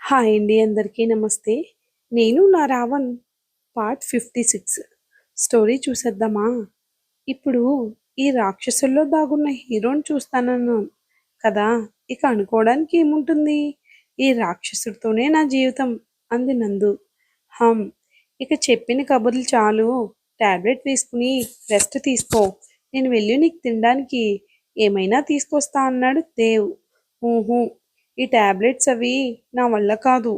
Hi అండి, అందరికీ నమస్తే. నేను నా రావణ్ పార్ట్ 56 స్టోరీ చూసేద్దామా? ఇప్పుడు ఈ రాక్షసుల్లో దాగున్న హీరోని చూస్తానన్నాను కదా, ఇక అనుకోవడానికి ఏముంటుంది? ఈ రాక్షసుడితోనే నా జీవితం అంది నందు. హమ్, ఇక చెప్పిన కబుర్లు చాలు. టాబ్లెట్ వేసుకుని రెస్ట్ తీసుకో. నేను వెళ్ళి నీకు తినడానికి ఏమైనా తీసుకొస్తా అన్నాడు దేవ్. ఊహు, ఈ టాబ్లెట్స్ అవి నా వల్ల కాదు.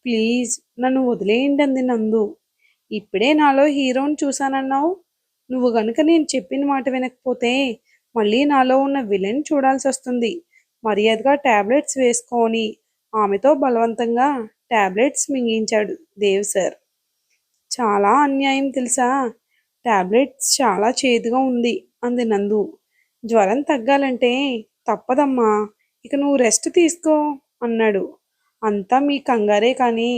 ప్లీజ్ నన్ను వదిలేయండి అంది నందు. ఇప్పుడే నాలో హీరోని చూశానన్నావు. నువ్వు గనుక నేను చెప్పిన మాట వినకపోతే మళ్ళీ నాలో ఉన్న విలన్ చూడాల్సి వస్తుంది. మర్యాదగా టాబ్లెట్స్ వేసుకొని ఆమెతో బలవంతంగా టాబ్లెట్స్ మింగించాడు దేవ్ సార్. చాలా అన్యాయం తెలుసా? టాబ్లెట్స్ చాలా చేదుగా ఉంది అంది నందు. జ్వరం తగ్గాలంటే తప్పదమ్మా, ఇక నువ్వు రెస్ట్ తీసుకో అన్నాడు. అంతా మీ కంగారే కానీ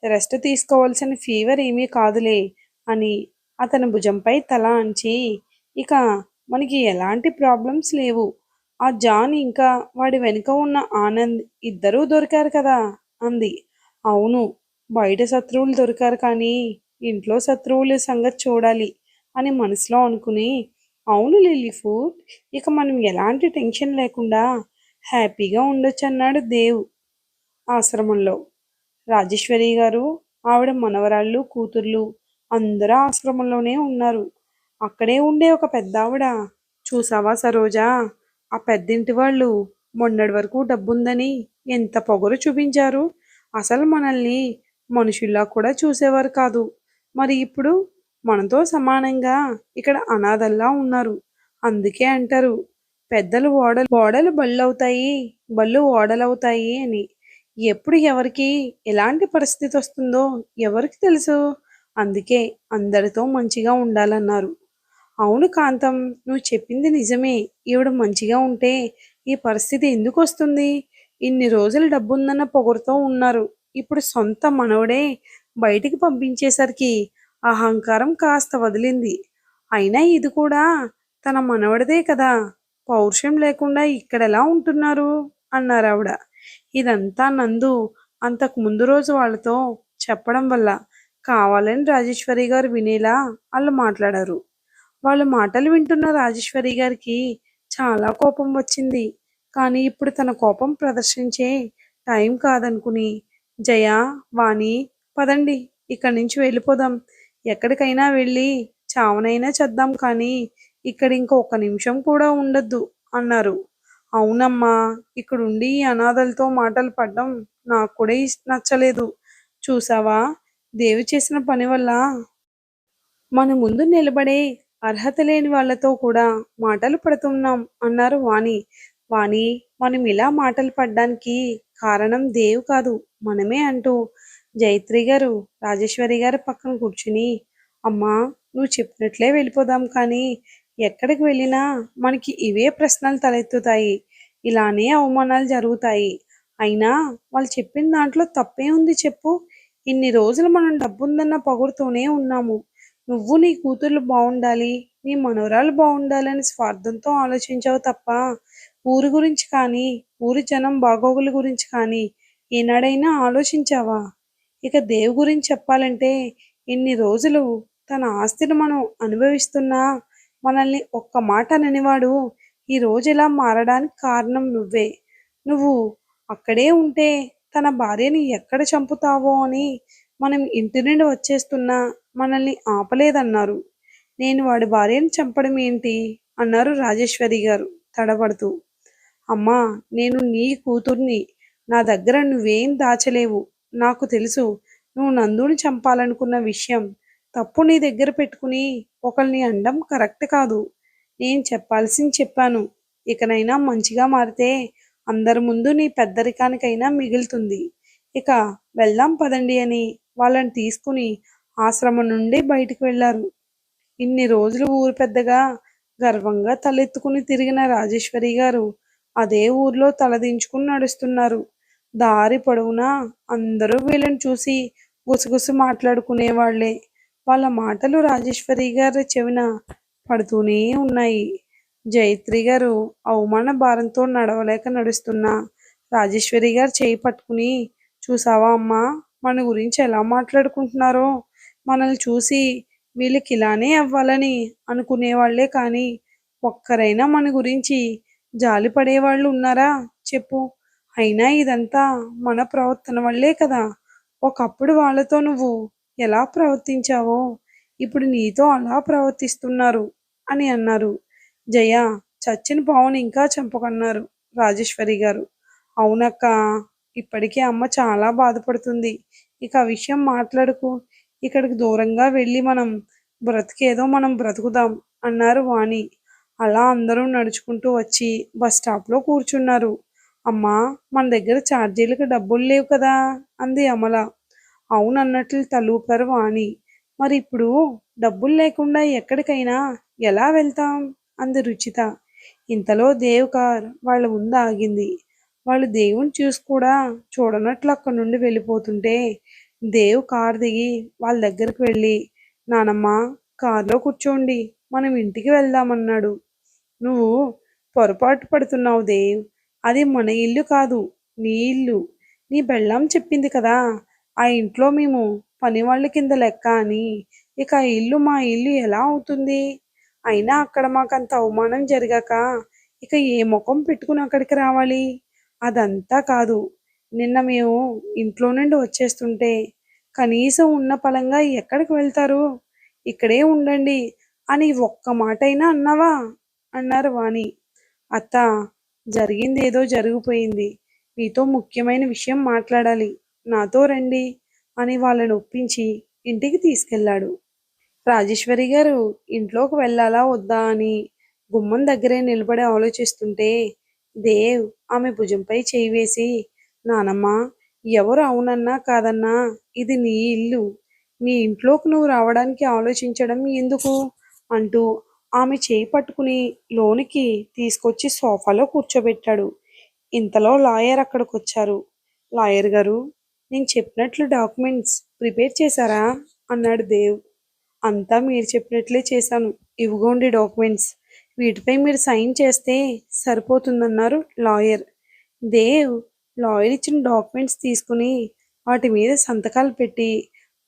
రెస్ట్ తీసుకోవాల్సిన ఫీవర్ ఏమీ కాదులే అని అతని భుజంపై తల అంచి, ఇక మనకి ఎలాంటి ప్రాబ్లమ్స్ లేవు. ఆ జాన్ ఇంకా వాడి వెనుక ఉన్న ఆనంద్ ఇద్దరూ దొరికారు కదా అంది. అవును, బయట శత్రువులు దొరికారు కానీ ఇంట్లో శత్రువుల సంగతి చూడాలి అని మనసులో అనుకుని, అవును లిల్లీఫుట్, ఇక మనం ఎలాంటి టెన్షన్ లేకుండా హ్యాపీగా ఉండొచ్చు అన్నాడు దేవ్. ఆశ్రమంలో రాజేశ్వరి గారు, ఆవిడ మనవరాళ్ళు, కూతుర్లు అందరూ ఆశ్రమంలోనే ఉన్నారు. అక్కడే ఉండే ఒక పెద్దావిడ, చూసావా సరోజా, ఆ పెద్దింటి వాళ్ళు మొన్నటి వరకు డబ్బుందని ఎంత పొగరు చూపించారు. అసలు మనల్ని మనుషుల్లా కూడా చూసేవారు కాదు. మరి ఇప్పుడు మనతో సమానంగా ఇక్కడ అనాథల్లా ఉన్నారు. అందుకే అంటారు పెద్దలు ఓడలు బళ్ళవుతాయి, బళ్ళు ఓడలవుతాయి అని. ఎప్పుడు ఎవరికి ఎలాంటి పరిస్థితి వస్తుందో ఎవరికి తెలుసు? అందుకే అందరితో మంచిగా ఉండాలన్నారు. అవును కాంతం, నువ్వు చెప్పింది నిజమే. ఈవిడ మంచిగా ఉంటే ఈ పరిస్థితి ఎందుకు వస్తుంది? ఇన్ని రోజులు డబ్బుందన్న పొగరుతో ఉన్నారు. ఇప్పుడు సొంత మనవడే బయటికి పంపించేసరికి అహంకారం కాస్త వదిలింది. అయినా ఇది కూడా తన మనవడిదే కదా, పౌరుషం లేకుండా ఇక్కడెలా ఉంటున్నారు అన్నారు ఆవిడ. ఇదంతా నందు అంతకు ముందు రోజు వాళ్ళతో చెప్పడం వల్ల కావాలని రాజేశ్వరి గారు వినేలా వాళ్ళు మాట్లాడారు. వాళ్ళ మాటలు వింటున్న రాజేశ్వరి గారికి చాలా కోపం వచ్చింది. కానీ ఇప్పుడు తన కోపం ప్రదర్శించే టైం కాదనుకుని, జయ, వాణి, పదండి, ఇక్కడి నుంచి వెళ్ళిపోదాం. ఎక్కడికైనా వెళ్ళి చావనైనా చేద్దాం కానీ ఇక్కడ ఒక్క నిమిషం కూడా ఉండొద్దు అన్నారు. అవునమ్మా, ఇక్కడుండి ఈ అనాథలతో మాటలు పడ్డం నాకు కూడా నచ్చలేదు. చూసావా, దేవి చేసిన పని వల్ల మన ముందు నిలబడే అర్హత లేని వాళ్ళతో కూడా మాటలు పడుతున్నాం అన్నారు వాణి. వాణి, మనం ఇలా మాటలు పడ్డానికి కారణం దేవు కాదు, మనమే అంటూ జైత్రి గారు రాజేశ్వరి గారి పక్కన కూర్చుని, అమ్మా, నువ్వు చెప్పినట్లే వెళ్ళిపోదాం కానీ ఎక్కడికి వెళ్ళినా మనకి ఇవే ప్రశ్నలు తలెత్తుతాయి. ఇలానే అవమానాలు జరుగుతాయి. అయినా వాళ్ళు చెప్పిన దాంట్లో తప్పే ఉంది చెప్పు? ఇన్ని రోజులు మనం డబ్బుందన్న పొగరుతోనే ఉన్నాము. నువ్వు నీ కూతుర్లు బాగుండాలి, నీ మనవరాలు బాగుండాలని స్వార్థంతో ఆలోచించావు తప్ప ఊరి గురించి కానీ ఊరి జనం బాగోగుల గురించి కానీ ఏనాడైనా ఆలోచించావా? ఇక దేవు గురించి చెప్పాలంటే ఇన్ని రోజులు తన ఆస్తిని మనం అనుభవిస్తున్నా మనల్ని ఒక్క మాట అననివాడు ఈ రోజు ఇలా మారడానికి కారణం నువ్వే. నువ్వు అక్కడే ఉంటే తన భార్యని ఎక్కడ చంపుతావో అని మనం ఇంటి నుండి వచ్చేస్తున్నా మనల్ని ఆపలేదన్నారు. నేను వాడి భార్యను చంపడం ఏంటి అన్నారు రాజేశ్వరి గారు తడబడుతూ. అమ్మా, నేను నీ కూతుర్ని. నా దగ్గర నువ్వేం దాచలేవు. నాకు తెలుసు నువ్వు నందుని చంపాలనుకున్న విషయం. తప్పు నీ దగ్గర పెట్టుకుని ఒకరిని అనడం కరెక్ట్ కాదు. నేను చెప్పాల్సింది చెప్పాను. ఇకనైనా మంచిగా మారితే అందరి ముందు నీ పెద్దరికానికైనా మిగులుతుంది. ఇక వెళ్దాం పదండి అని వాళ్ళని తీసుకుని ఆశ్రమం నుండి బయటికి వెళ్లారు. ఇన్ని రోజులు ఊరు పెద్దగా గర్వంగా తలెత్తుకుని తిరిగిన రాజేశ్వరి గారు అదే ఊర్లో తలదించుకుని నడుస్తున్నారు. దారి పొడవునా అందరూ వీళ్ళని చూసి గుసగుస మాట్లాడుకునేవాళ్లే. వాళ్ళ మాటలు రాజేశ్వరి గారి చెవిన పడుతూనే ఉన్నాయి. జైత్రి గారు అవమాన భారంతో నడవలేక నడుస్తున్నా రాజేశ్వరి గారు చేయి పట్టుకుని చూసావా అమ్మా, మన గురించి ఎలా మాట్లాడుకుంటున్నారో. మనల్ని చూసి వీళ్ళకి ఇలానే అవ్వాలని అనుకునేవాళ్లే కానీ ఒక్కరైనా మన గురించి జాలి పడేవాళ్ళు ఉన్నారా చెప్పు. అయినా ఇదంతా మన ప్రవర్తన వల్లే కదా. ఒకప్పుడు వాళ్ళతో నువ్వు ఎలా ప్రవర్తించావో ఇప్పుడు నీతో అలా ప్రవర్తిస్తున్నారు అని అన్నారు. జయ చచ్చిన పావుని ఇంకా చంపకన్నారు రాజేశ్వరి గారు. అవునక్క, ఇప్పటికే అమ్మ చాలా బాధపడుతుంది. ఇక ఆ విషయం మాట్లాడుకు. ఇక్కడికి దూరంగా వెళ్ళి మనం బ్రతుకుదాం అన్నారు వాణి. అలా అందరూ నడుచుకుంటూ వచ్చి బస్ స్టాప్లో కూర్చున్నారు. అమ్మా, మన దగ్గర ఛార్జీలకు డబ్బులు లేవు కదా అంది అమల. అవునన్నట్లు తలూపారు వాణి. మరి ఇప్పుడు డబ్బులు లేకుండా ఎక్కడికైనా ఎలా వెళ్తాం అంది రుచిత. ఇంతలో దేవ్ కార్ వాళ్ళ ముందు ఆగింది. వాళ్ళు దేవుని చూసి కూడా చూడనట్లు అక్కడి నుండి వెళ్ళిపోతుంటే దేవ్ కార్ దిగి వాళ్ళ దగ్గరికి వెళ్ళి, నానమ్మ, కారులో కూర్చోండి, మనం ఇంటికి వెళ్దామన్నాడు. నువ్వు పొరపాటు పడుతున్నావు దేవ్. అది మన ఇల్లు కాదు, నీ ఇల్లు. నీ బెళ్ళం చెప్పింది కదా, ఆ ఇంట్లో మేము పనివాళ్ళ కింద లెక్క అని. ఇక ఆ ఇల్లు మా ఇల్లు ఎలా అవుతుంది? అయినా అక్కడ మాకంత అవమానం జరిగాక ఇక ఏ ముఖం పెట్టుకుని అక్కడికి రావాలి? అదంతా కాదు. నిన్న మేము ఇంట్లో నుండి వచ్చేస్తుంటే కనీసం ఉన్న పలంగా ఎక్కడికి వెళ్తారు? ఇక్కడే ఉండండి అని ఒక్క మాటైనా అన్నావా అన్నారు వాణి. అత్త, జరిగిందేదో జరిగిపోయింది. మీతో ముఖ్యమైన విషయం మాట్లాడాలి, నాతో రండి అని వాళ్ళని ఒప్పించి ఇంటికి తీసుకెళ్ళాడు. రాజేశ్వరి గారు ఇంట్లోకి వెళ్ళాలా వద్దా అని గుమ్మం దగ్గరే నిలబడి ఆలోచిస్తుంటే దేవ్ ఆమె భుజంపై చేయి వేసి, నానమ్మ, ఎవరు అవునన్నా కాదన్నా ఇది నీ ఇల్లు. నీ ఇంట్లోకి నువ్వు రావడానికి ఆలోచించడం ఎందుకు అంటూ ఆమె చేయి పట్టుకుని లోనికి తీసుకొచ్చి సోఫాలో కూర్చోబెట్టాడు. ఇంతలో లాయర్ అక్కడికొచ్చారు. లాయర్ గారు, నేను చెప్పినట్లు డాక్యుమెంట్స్ ప్రిపేర్ చేశారా అన్నాడు దేవ్. అంతా మీరు చెప్పినట్లే చేశాను. ఇవిగోండి డాక్యుమెంట్స్. వీటిపై మీరు సైన్ చేస్తే సరిపోతుందన్నారు లాయర్. దేవ్ లాయర్ ఇచ్చిన డాక్యుమెంట్స్ తీసుకుని వాటి మీద సంతకాలు పెట్టి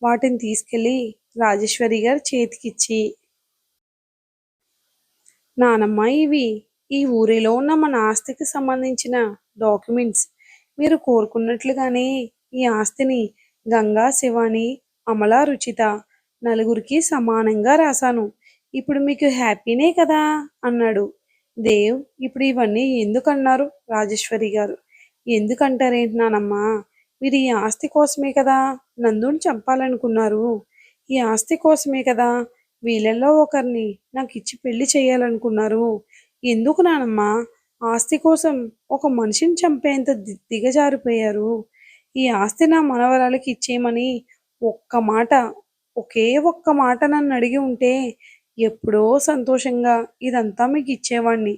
వాటిని తీసుకెళ్ళి రాజేశ్వరి గారి చేతికిచ్చి, నానమ్మ, ఇవి ఈ ఊరిలో ఉన్న మన ఆస్తికి సంబంధించిన డాక్యుమెంట్స్. మీరు కోరుకున్నట్లుగానే ఈ ఆస్తిని గంగా, శివాని, అమల, రుచిత నలుగురికి సమానంగా రాశాను. ఇప్పుడు మీకు హ్యాపీనే కదా అన్నాడు. దేవ్ ఇప్పుడు ఇవన్నీ ఎందుకన్నారు రాజేశ్వరి గారు. ఎందుకంటారేంటి నానమ్మా, మీరు ఈ ఆస్తి కోసమే కదా నందుని చంపాలనుకున్నారు. ఈ ఆస్తి కోసమే కదా వీళ్ళల్లో ఒకరిని నాకు ఇచ్చి పెళ్లి చేయాలనుకున్నారు. ఎందుకు నానమ్మా ఆస్తి కోసం ఒక మనిషిని చంపేంత దిగజారిపోయారు. ఈ ఆస్తి నా మనవరాలకి ఇచ్చేయమని ఒక్క మాట, ఒకే ఒక్క మాట నన్ను అడిగి ఉంటే ఎప్పుడో సంతోషంగా ఇదంతా మీకు ఇచ్చేవాణ్ణి.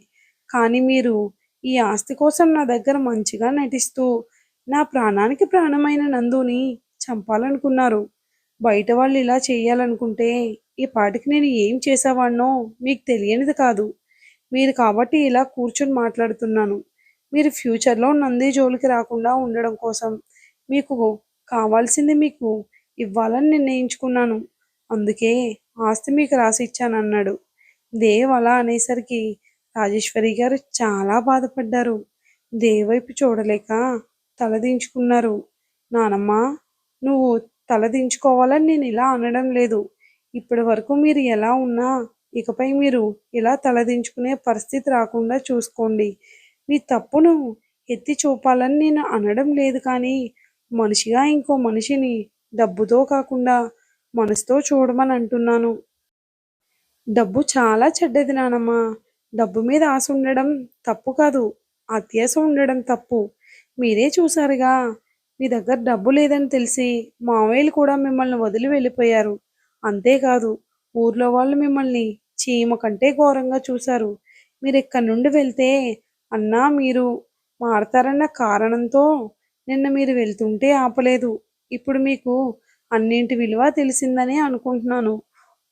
కానీ మీరు ఈ ఆస్తి కోసం నా దగ్గర మంచిగా నటిస్తూ నా ప్రాణానికి ప్రాణమైన నందుని చంపాలనుకున్నారు. బయట వాళ్ళు ఇలా చేయాలనుకుంటే ఈ పాటికి నేను ఏం చేసేవాడినో మీకు తెలియనిది కాదు. మీరు కాబట్టి ఇలా కూర్చొని మాట్లాడుతున్నాను. మీరు ఫ్యూచర్లో నంది జోలికి రాకుండా ఉండడం కోసం మీకు కావాల్సింది మీకు ఇవ్వాలని నిర్ణయించుకున్నాను. అందుకే ఆస్తి మీకు రాసి ఇచ్చానన్నాడు. దేవ్ అలా అనేసరికి రాజేశ్వరి గారు చాలా బాధపడ్డారు. దేవ్ వైపు చూడలేక తలదించుకున్నారు. నానమ్మ, నువ్వు తలదించుకోవాలని నేను ఇలా అనడం లేదు. ఇప్పటి వరకు మీరు ఎలా ఉన్నా ఇకపై మీరు ఇలా తలదించుకునే పరిస్థితి రాకుండా చూసుకోండి. మీ తప్పును ఎత్తి చూపాలని నేను అనడం లేదు, కానీ మనిషిగా ఇంకో మనిషిని డబ్బుతో కాకుండా మనసుతో చూడమని అంటున్నాను. డబ్బు చాలా చెడ్డది నానమ్మ. డబ్బు మీద ఆశ ఉండడం తప్పు కాదు, అత్యాశ ఉండడం తప్పు. మీరే చూసారుగా, మీ దగ్గర డబ్బు లేదని తెలిసి మావయ్యలు కూడా మిమ్మల్ని వదిలి వెళ్ళిపోయారు. అంతేకాదు, ఊర్లో వాళ్ళు మిమ్మల్ని చీమ కంటే ఘోరంగా చూశారు. మీరు ఇక్కడి నుండి వెళ్తే అన్నా మీరు మారతారన్న కారణంతో నిన్న మీరు వెళ్తుంటే ఆపలేదు. ఇప్పుడు మీకు అన్నింటి విలువ తెలిసిందని అనుకుంటున్నాను.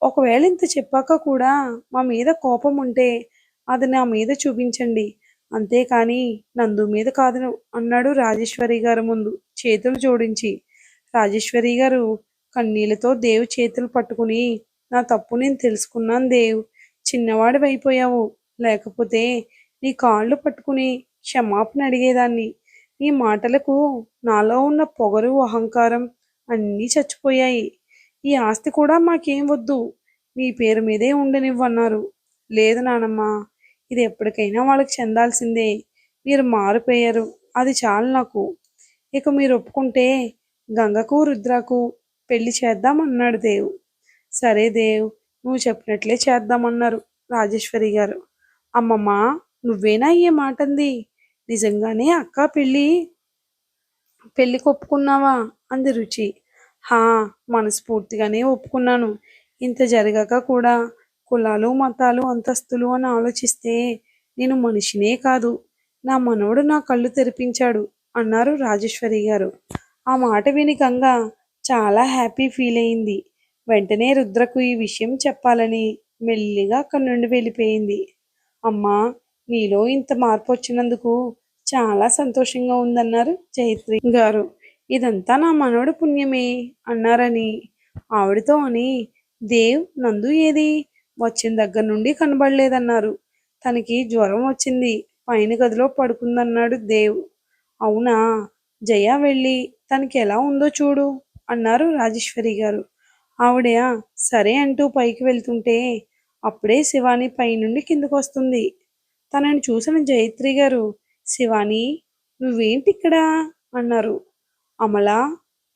ఒకవేళ ఇంత చెప్పాక కూడా మా మీద కోపం ఉంటే అది నా మీద చూపించండి. అంతేకాని నందు మీద కాదు అన్నాడు రాజేశ్వరి గారు ముందు చేతులు జోడించి. రాజేశ్వరి గారు కన్నీళ్లతో దేవ్ చేతులు పట్టుకుని, నా తప్పు నేను తెలుసుకున్నాను దేవ్, చిన్నవాడివైపోయావు, లేకపోతే నీ కాళ్ళు పట్టుకుని క్షమాపణ అడిగేదాన్ని. నీ మాటలకు నాలో ఉన్న పొగరు అహంకారం అన్నీ చచ్చిపోయాయి. ఈ ఆస్తి కూడా మాకేం వద్దు, మీ పేరు మీదే ఉండనివ్వన్నారు. లేదు నానమ్మ, ఇది ఎప్పటికైనా వాళ్ళకి చెందాల్సిందే. మీరు మారిపోయారు, అది చాలు నాకు. ఇక మీరు ఒప్పుకుంటే గంగకు రుద్రకు పెళ్లి చేద్దామన్నాడు దేవ్. సరే దేవ్, నువ్వు చెప్పినట్లే చేద్దామన్నారు రాజేశ్వరి గారు. అమ్మమ్మ, నువ్వేనా ఈ మాటంది? నిజంగానే అక్క పెళ్లికి ఒప్పుకున్నావా అంది రుచి. హా, మనస్ఫూర్తిగానే ఒప్పుకున్నాను. ఇంత జరగక కూడా కులాలు మతాలు అంతస్తులు అని ఆలోచిస్తే నేను మనిషినే కాదు, నా మనవడు నా కళ్ళు తెరిపించాడు అన్నారు రాజేశ్వరి గారు. ఆ మాట విని గంగ చాలా హ్యాపీ ఫీల్ అయింది. వెంటనే రుద్రకు ఈ విషయం చెప్పాలని మెల్లిగా అక్కడి నుండి వెళ్ళిపోయింది. అమ్మా, నీలో ఇంత మార్పు వచ్చినందుకు చాలా సంతోషంగా ఉందన్నారు జైత్రి గారు. ఇదంతా నా మనవడు పుణ్యమే అన్నారని ఆవిడతో అని. దేవ్, నందు ఏది? వచ్చిన దగ్గర నుండి కనబడలేదన్నారు. తనకి జ్వరం వచ్చింది, పైన గదిలో పడుకుందన్నాడు దేవ్. అవునా, జయ వెళ్ళి తనకి ఎలా ఉందో చూడు అన్నారు రాజేశ్వరి గారు. ఆవిడ సరే అంటూ పైకి వెళ్తుంటే అప్పుడే శివాని పైనుండి కిందకు వస్తుంది. తనని చూసిన జయత్రి గారు, శివాని, నువ్వేంటి ఇక్కడ అన్నారు. అమల,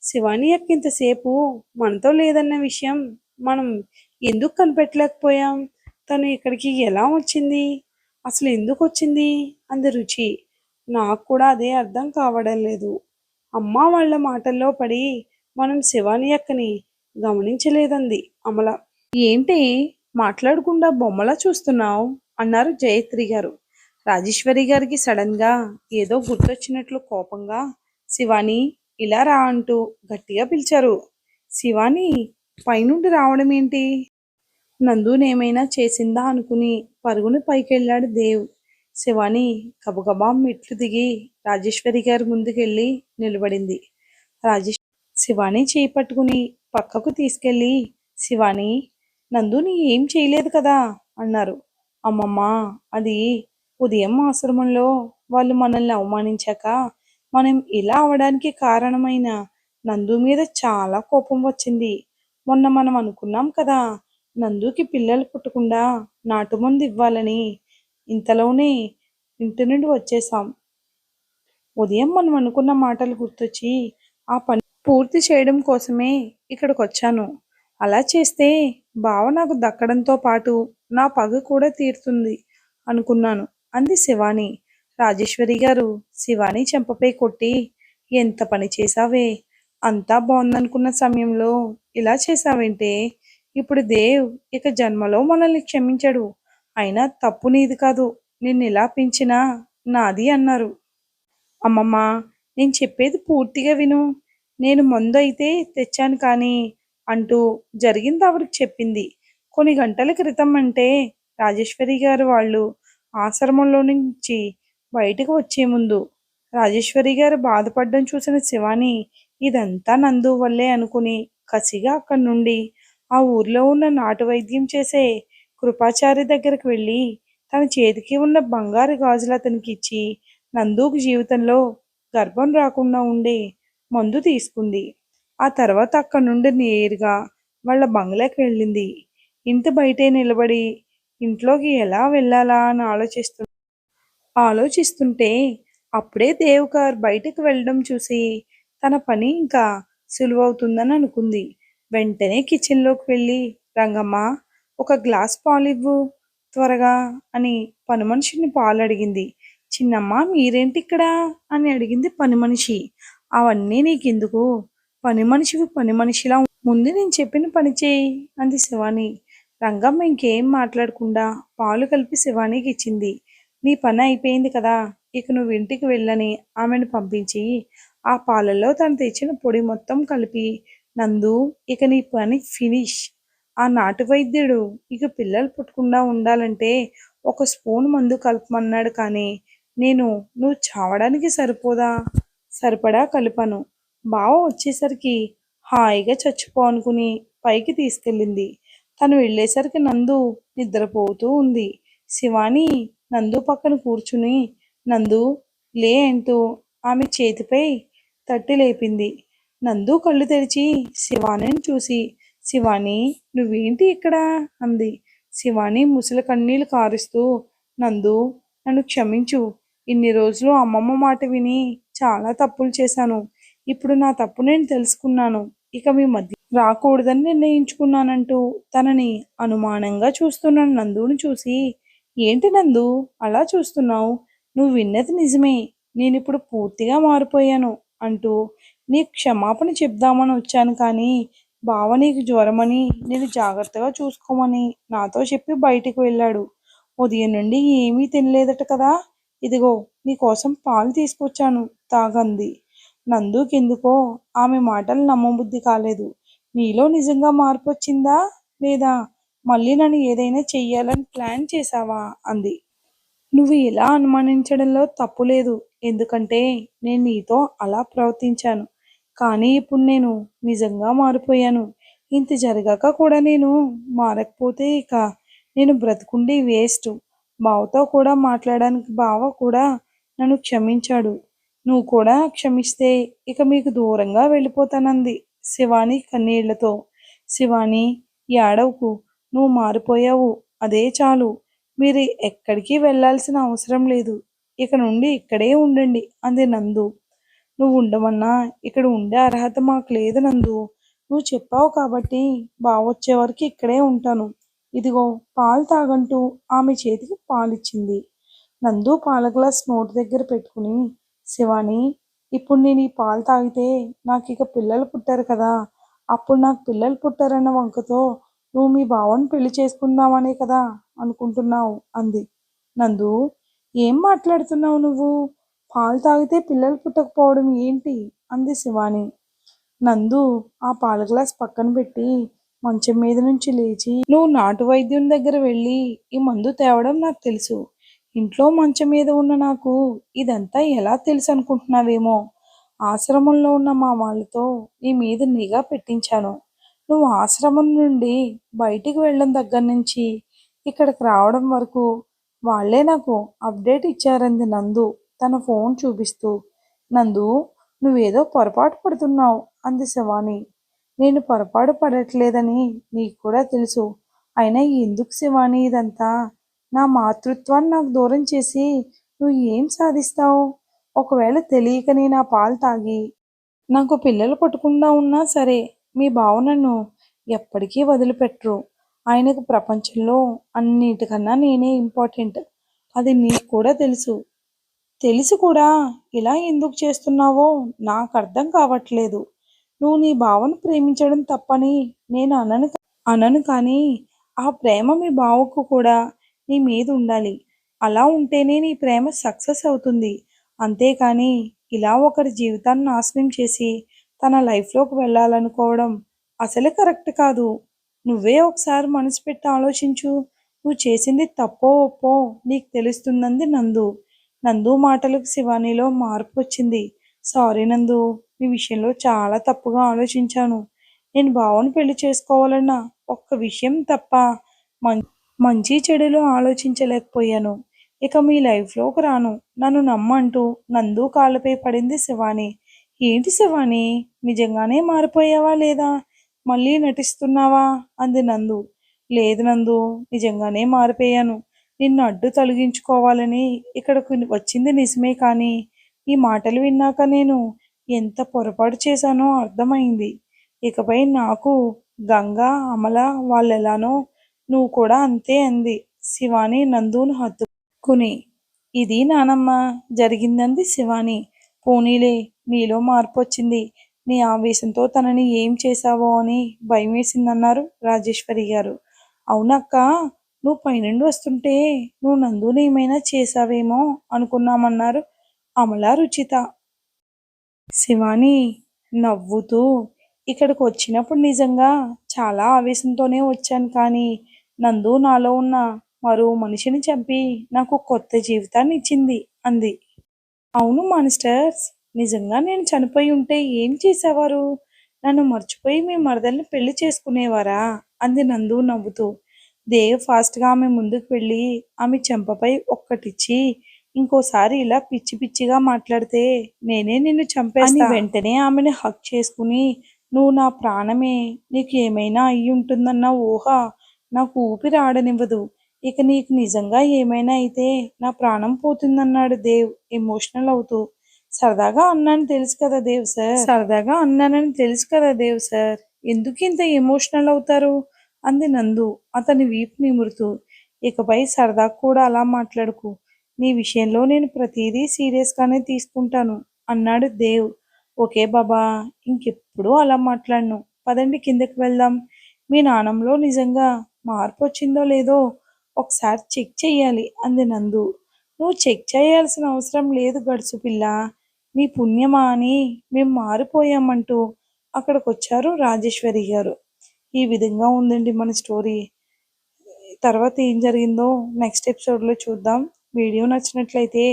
శివాని అక్క ఇంతసేపు మనతో లేదన్న విషయం మనం ఎందుకు కనిపెట్టలేకపోయాం? తను ఇక్కడికి ఎలా వచ్చింది, అసలు ఎందుకు వచ్చింది అంది రుచి. నాకు కూడా అదే అర్థం కావడం లేదు. అమ్మ వాళ్ళ మాటల్లో పడి మనం శివాని అక్కని గమనించలేదంది అమల. ఏంటి మాట్లాడకుండా బొమ్మలా చూస్తున్నావు అన్నారు జయత్రి గారు. రాజేశ్వరి గారికి సడన్ గా ఏదో గుర్తొచ్చినట్లు కోపంగా, శివాని, ఇలా రా అంటూ గట్టిగా పిలిచారు. శివాని పైనుండి రావడం ఏంటి? నందునేమైనా చేసిందా అనుకుని పరుగున పైకెళ్ళాడు దేవ్. శివాని గబగబా మెట్లు దిగి రాజేశ్వరి గారి ముందుకెళ్ళి నిలబడింది. శివాని చేయి పట్టుకుని పక్కకు తీసుకెళ్ళి, శివాని, నందుని ఏం చేయలేదు కదా అన్నారు. అమ్మమ్మ, అది ఉదయం ఆశ్రమంలో వాళ్ళు మనల్ని అవమానించాక మనం ఇలా అవడానికి కారణమైన నందు మీద చాలా కోపం వచ్చింది. మొన్న మనం అనుకున్నాం కదా నందుకి పిల్లలు పుట్టకుండా నాటుమందు ఇవ్వాలని. ఇంతలోనే ఇంటి నుండి వచ్చేసాం. ఉదయం మనం అనుకున్న మాటలు గుర్తొచ్చి ఆ పని పూర్తి చేయడం కోసమే ఇక్కడికి వచ్చాను. అలా చేస్తే బావ నాకు దక్కడంతో పాటు నా పగ కూడా తీరుతుంది అనుకున్నాను అంది శివాని. రాజేశ్వరి గారు శివాని చెంపపై కొట్టి, ఎంత పని చేశావే, అంతా బాగుందనుకున్న సమయంలో ఇలా చేశావేంటే? ఇప్పుడు దేవ్ ఇక జన్మలో మనల్ని క్షమించడు. అయినా తప్పు నీది కాదు, నిన్ను ఇలా పెంచినా నాది అన్నారు. అమ్మమ్మ, నేను చెప్పేది పూర్తిగా విను. నేను మందు అయితే తెచ్చాను కానీ అంటూ జరిగింది ఆవిడకి చెప్పింది. కొన్ని గంటల క్రితం అంటే రాజేశ్వరి గారు వాళ్ళు ఆశ్రమంలో నుంచి బయటకు వచ్చే ముందు. రాజేశ్వరి గారు బాధపడడం చూసిన శివాని ఇదంతా నందు వల్లే అనుకుని కసిగా అక్కడి నుండి ఆ ఊర్లో ఉన్న నాటు వైద్యం చేసే కృపాచారి దగ్గరికి వెళ్ళి తన చేతికి ఉన్న బంగారు గాజులు అతనికి ఇచ్చి నందుకు జీవితంలో గర్భం రాకుండా ఉండే మందు తీసుకుంది. ఆ తర్వాత అక్కడి నుండి నేరుగా వాళ్ళ బంగ్లాకి వెళ్ళింది. ఇంటి బయటే నిలబడి ఇంట్లోకి ఎలా వెళ్ళాలా అని ఆలోచిస్తుంటే అప్పుడే దేవ్ గారు బయటకు వెళ్ళడం చూసి తన పని ఇంకా సులువవుతుందని అనుకుంది. వెంటనే కిచెన్లోకి వెళ్ళి, రంగమ్మ, ఒక గ్లాస్ పాలివ్వు త్వరగా అని పని మనిషిని పాలు అడిగింది. చిన్నమ్మ, మీరేంటి ఇక్కడ అని అడిగింది పని మనిషి. అవన్నీ నీకెందుకు, పని మనిషిలా ముందు నేను చెప్పిన పని చేయి అంది శివాని. రంగమ్మ ఇంకేం మాట్లాడకుండా పాలు కలిపి శివానికి ఇచ్చింది. నీ పని అయిపోయింది కదా, ఇక నువ్వు ఇంటికి వెళ్ళని ఆమెను పంపించి ఆ పాలల్లో తను తెచ్చిన పొడి మొత్తం కలిపి, నందు, ఇక నీ పని ఫినిష్. ఆ నాటు వైద్యుడు ఇక పిల్లలు పుట్టకుండా ఉండాలంటే ఒక స్పూన్ మందు కలపమన్నాడు కానీ నేను నువ్వు చావడానికి సరిపడా కలిపాను. బావ వచ్చేసరికి హాయిగా చచ్చిపో అనుకుని పైకి తీసుకెళ్ళింది. తను వెళ్ళేసరికి నందు నిద్రపోతూ ఉంది. శివాని నందు పక్కన కూర్చుని నందు లే అంటూ ఆమె చేతిపై తట్టి లేపింది. నందు కళ్ళు తెరిచి శివానిని చూసి శివాని నువ్వేంటి ఇక్కడ అంది. శివాని ముసలి కన్నీళ్లు కారుస్తూ నందు నన్ను క్షమించు. ఇన్ని రోజులు అమ్మమ్మ మాట విని చాలా తప్పులు చేశాను. ఇప్పుడు నా తప్పు నేను తెలుసుకున్నాను. ఇక మీ మధ్య రాకూడదని నిర్ణయించుకున్నానంటూ తనని అనుమానంగా చూస్తున్న నందుని చూసి ఏంటి నందు అలా చూస్తున్నావు? నువ్వు విన్నది నిజమే. నేనిప్పుడు పూర్తిగా మారిపోయాను అంటూ నీకు క్షమాపణ చెప్దామని వచ్చాను. కానీ బావ నీకు జ్వరమని నేను జాగ్రత్తగా చూసుకోమని నాతో చెప్పి బయటికి వెళ్ళాడు. ఉదయం నుండి ఏమీ తినలేదట కదా. ఇదిగో నీకోసం పాలు తీసుకొచ్చాను తాగంది. నందుకెందుకో ఆమె మాటలు నమ్మబుద్ధి కాలేదు. నీలో నిజంగా మార్పు వచ్చిందా లేదా మళ్ళీ నన్ను ఏదైనా చెయ్యాలని ప్లాన్ చేశావా అంది. నువ్వు ఇలా అనుమానించడంలో తప్పు లేదు. ఎందుకంటే నేను నీతో అలా ప్రవర్తించాను. కానీ ఇప్పుడు నేను నిజంగా మారిపోయాను. ఇంత జరగాక కూడా నేను మారకపోతే ఇక నేను బ్రతుకుండి వేస్ట్. బావతో కూడా మాట్లాడడానికి బావ కూడా నన్ను క్షమించాడు. నువ్వు కూడా క్షమిస్తే ఇక మీకు దూరంగా వెళ్ళిపోతానంది శివాని కన్నీళ్లతో. శివాని ఏడవకు. నువ్వు మారిపోయావు. అదే చాలు. మీరు ఎక్కడికి వెళ్ళాల్సిన అవసరం లేదు. ఇక నుండి ఇక్కడే ఉండండి అంది నందు. నువ్వు ఉండమన్నా ఇక్కడ ఉండే అర్హత మాకు లేదు నందు. నువ్వు చెప్పావు కాబట్టి బావొచ్చే వరకు ఇక్కడే ఉంటాను. ఇదిగో పాలు తాగంటూ ఆమె చేతికి పాలిచ్చింది. నందు పాల గ్లాస్ నోటి దగ్గర పెట్టుకుని శివాని ఇప్పుడు నేను ఈ పాలు తాగితే నాకు ఇక పిల్లలు పుట్టారు కదా. అప్పుడు నాకు పిల్లలు పుట్టారన్న వంకతో నువ్వు మీ బావని పెళ్లి చేసుకుందామనే కదా అనుకుంటున్నావు అంది. నందు ఏం మాట్లాడుతున్నావు నువ్వు? పాలు తాగితే పిల్లలు పుట్టకపోవడం ఏంటి అంది శివాని. నందు ఆ పాల గ్లాస్ పక్కన పెట్టి మంచం మీద నుంచి లేచి నువ్వు నాటు వైద్యం దగ్గర వెళ్ళి ఈ మందు తేవడం నాకు తెలుసు. ఇంట్లో మంచం మీద ఉన్న నాకు ఇదంతా ఎలా తెలుసు అనుకుంటున్నావేమో. ఆశ్రమంలో ఉన్న మా వాళ్ళతో నీ మీద నిఘా పెట్టించాను. నువ్వు ఆశ్రమం నుండి బయటికి వెళ్ళడం దగ్గర నుంచి ఇక్కడికి రావడం వరకు వాళ్ళే నాకు అప్డేట్ ఇచ్చారంది నందు తన ఫోన్ చూపిస్తూ. నందు నువ్వేదో పొరపాటు పడుతున్నావు అంది శివాని. నేను పొరపాటు పడట్లేదని నీకు కూడా తెలుసు. అయినా ఎందుకు శివాని ఇదంతా? నా మాతృత్వాన్ని నాకు దూరం చేసి నువ్వు ఏం సాధిస్తావు? ఒకవేళ తెలియకని నా పాలు తాగి నాకు పిల్లలు పుట్టకుండా ఉన్నా సరే మీ బావ నన్ను ఎప్పటికీ వదిలిపెట్టరు. ఆయనకు ప్రపంచంలో అన్నిటికన్నా నేనే ఇంపార్టెంట్. అది నీకు కూడా తెలుసు. తెలిసి కూడా ఇలా ఎందుకు చేస్తున్నావో నాకు అర్థం కావట్లేదు. నువ్వు నీ బావను ప్రేమించడం తప్పని నేను అనను కానీ ఆ ప్రేమ మీ బావకు కూడా నీ మీద ఉండాలి. అలా ఉంటేనే నీ ప్రేమ సక్సెస్ అవుతుంది. అంతేకాని ఇలా ఒకరి జీవితాన్ని నాశనం చేసి తన లైఫ్లోకి వెళ్ళాలనుకోవడం అసలు కరెక్ట్ కాదు. నువ్వే ఒకసారి మనసు పెట్టి ఆలోచించు. నువ్వు చేసింది తప్పో ఒప్పో నీకు తెలుస్తుందంది నందు. నందు మాటలకు శివానీలో మార్పు వచ్చింది. సారీ నందు, ఈ విషయంలో చాలా తప్పుగా ఆలోచించాను. నేను బావను పెళ్లి చేసుకోవాలన్న ఒక్క విషయం తప్ప మం మంచి చెడులు ఆలోచించలేకపోయాను. ఇక మీ లైఫ్లోకి రాను. నన్ను నమ్మంటూ నందు కాళ్ళపై పడింది శివాని. ఏంటి శివాని, నిజంగానే మారిపోయావా లేదా మళ్ళీ నటిస్తున్నావా అంది నందు. లేదు నందు, నిజంగానే మారిపోయాను. నిన్ను అడ్డు తొలగించుకోవాలని ఇక్కడకు వచ్చింది నిజమే. కానీ ఈ మాటలు విన్నాక నేను ఎంత పొరపాటు చేశానో అర్థమైంది. ఇకపై నాకు గంగా అమల వాళ్ళెలానో నువ్వు కూడా అంతే అంది శివాని నందును హత్తుకుని. ఇది నానమ్మ జరిగిందంది శివాని. పోనీలే, నీలో మార్పు వచ్చింది. నీ ఆవేశంతో తనని ఏం చేశావో అని భయం వేసిందన్నారు రాజేశ్వరి గారు. అవునక్క, నువ్వు పైనుండి వస్తుంటే నువ్వు నందుని ఏమైనా చేశావేమో అనుకున్నామన్నారు అమల రుచిత. శివాని నవ్వుతూ ఇక్కడికి వచ్చినప్పుడు నిజంగా చాలా ఆవేశంతోనే వచ్చాను. కానీ నందు నాలో ఉన్న మరో మనిషిని చంపి నాకు కొత్త జీవితాన్ని ఇచ్చింది అంది. అవును మానిస్టర్స్, నిజంగా నేను చనిపోయి ఉంటే ఏం చేసేవారు? నన్ను మర్చిపోయి మీ మరదల్ని పెళ్లి చేసుకునేవారా? అంది నందు నవ్వుతూ. దేవ్ ఫాస్ట్గా ఆమె ముందుకు వెళ్ళి ఆమె చెంపపై ఒక్కటిచ్చి, ఇంకోసారి ఇలా పిచ్చి పిచ్చిగా మాట్లాడితే నేనే నిన్ను చంపేస్తా అని వెంటనే ఆమెను హక్ చేసుకుని, నువ్వు నా ప్రాణమే, నీకు ఏమైనా అయ్యి ఉంటుందన్న ఊహ నాకు ఊపిరి ఆడనివ్వదు. ఇక నీకు నిజంగా ఏమైనా అయితే నా ప్రాణం పోతుందన్నాడు దేవ్ ఎమోషనల్ అవుతూ. సరదాగా అన్నాను తెలుసు కదా దేవ్ సార్, సరదాగా అన్నానని తెలుసు కదా దేవ్ సార్, ఎందుకు ఇంత ఎమోషనల్ అవుతారు? అంది నందు అతని వీపు నిమురుతూ. ఇకపై సరదా కూడా అలా మాట్లాడుకు. నీ విషయంలో నేను ప్రతిదీ సీరియస్గానే తీసుకుంటాను అన్నాడు దేవ్. ఓకే బాబా, ఇంకెప్పుడు అలా మాట్లాడను. పదండి కిందకి వెళ్దాం. మీ నాన్నంలో నిజంగా మార్పు వచ్చిందో లేదో ఒకసారి చెక్ చెయ్యాలి అంది నందు. నువ్వు చెక్ చేయాల్సిన అవసరం లేదు గడుసు పిల్ల, నీ పుణ్యమా అని మేం మారిపోయామంటూ అక్కడికొచ్చారు రాజేశ్వరి గారు. ఈ విధంగా ఉందండి మన స్టోరీ. తర్వాత ఏం జరిగిందో నెక్స్ట్ ఎపిసోడ్లో చూద్దాం. వీడియో నచ్చినట్లయితే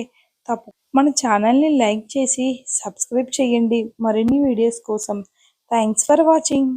తప్ప మన ఛానల్ని లైక్ చేసి సబ్స్క్రైబ్ చేయండి మరిన్ని వీడియోస్ కోసం. Thanks for watching.